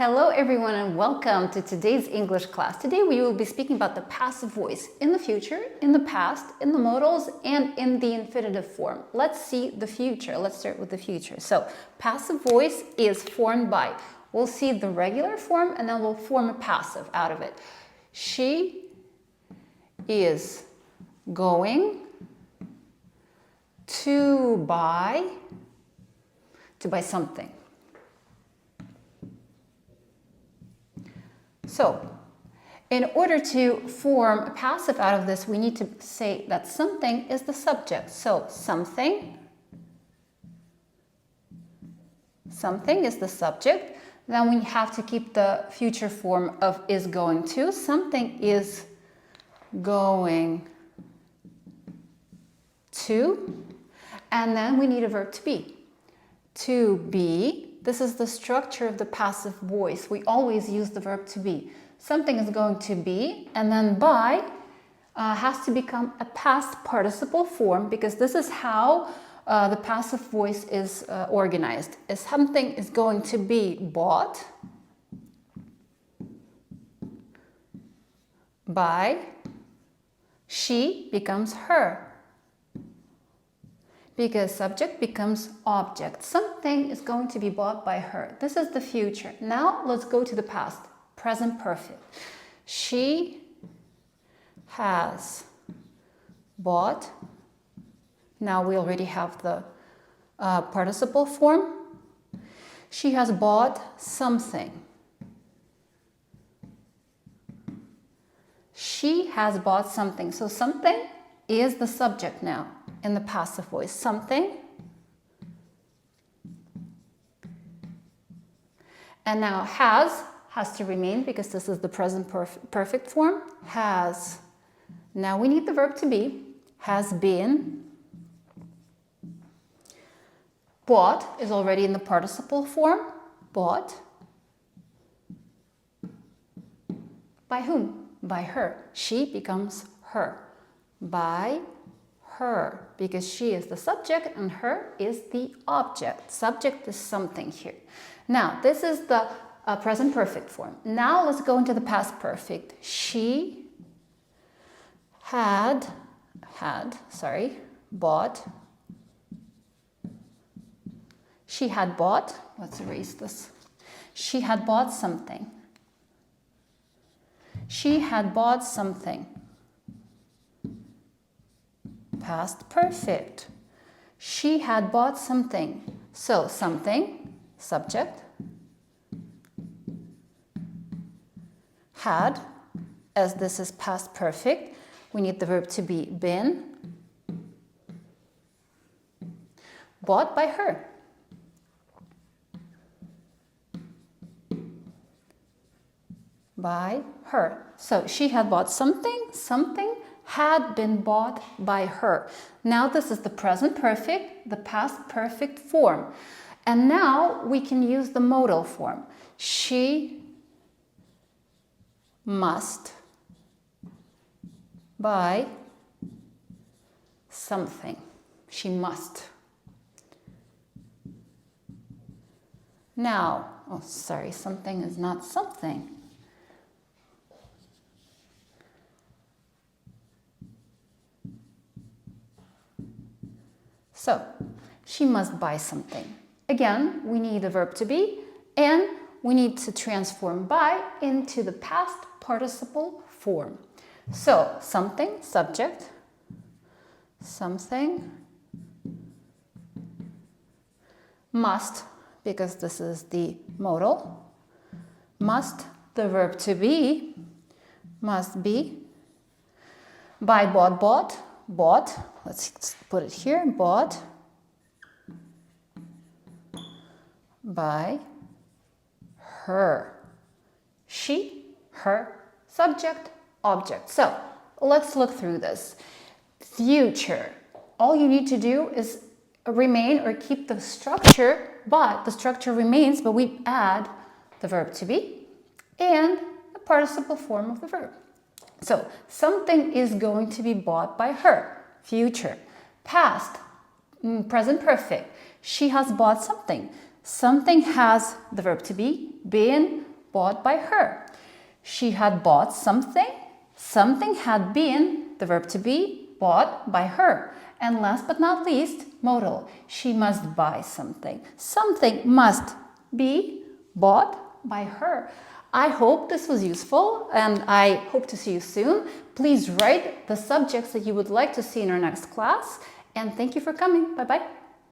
Hello everyone and welcome to today's English class. Today we will be speaking about the passive voice in the future, in the past, in the modals, and in the infinitive form. Let's see the future. Let's start with the future. So passive voice is formed by, we'll see the regular form and then we'll form a passive out of it. She is going to buy something. So, in order to form a passive out of this, we need to say that something is the subject. So, something is the subject. Then we have to keep the future form of is going to. Something is going to. And then we need a verb to be. To be. This is the structure of the passive voice. We always use the verb to be. Something is going to be, and then by has to become a past participle form because this is how the passive voice is organized. If something is going to be bought by, she becomes her. Because subject becomes object. Something is going to be bought by her. This is the future. Now let's go to the past. Present perfect. She has bought. Now we already have the participle form. She has bought something. She has bought something. So something is the subject now. In the passive voice, something. And now has to remain because this is the present perfect form. Has. Now we need the verb to be. Has been. Bought is already in the participle form. Bought. By whom? By her. She becomes her. By her, because she is the subject and her is the object. Subject is something here. Now, this is the present perfect form. Now, let's go into the past perfect. She had bought. She had bought, let's erase this. She had bought something. She had bought something. Past perfect. She had bought something. So something, subject, had, as this is past perfect, we need the verb to be been, bought by her. By her. So she had bought something, something had been bought by her. Now this is the present perfect, the past perfect form. And now we can use the modal form. She must buy something. She must. Now, something is not something. So, she must buy something. Again, we need the verb to be, and we need to transform by into the past participle form. So, something, subject, something, must, because this is the modal, must, the verb to be, must be, by bought, let's put it here, bought by her. She, her, subject, object. So let's look through this. Future. All you need to do is remain or keep the structure, but the structure remains, but we add the verb to be and the participle form of the verb. So, something is going to be bought by her. Future. Past. Present perfect. She has bought something. Something has the verb to be, been bought by her. She had bought something. Something had been, the verb to be, bought by her. And last but not least, modal. She must buy something. Something must be bought by her. I hope this was useful and I hope to see you soon. Please write the subjects that you would like to see in our next class. And thank you for coming. Bye-bye.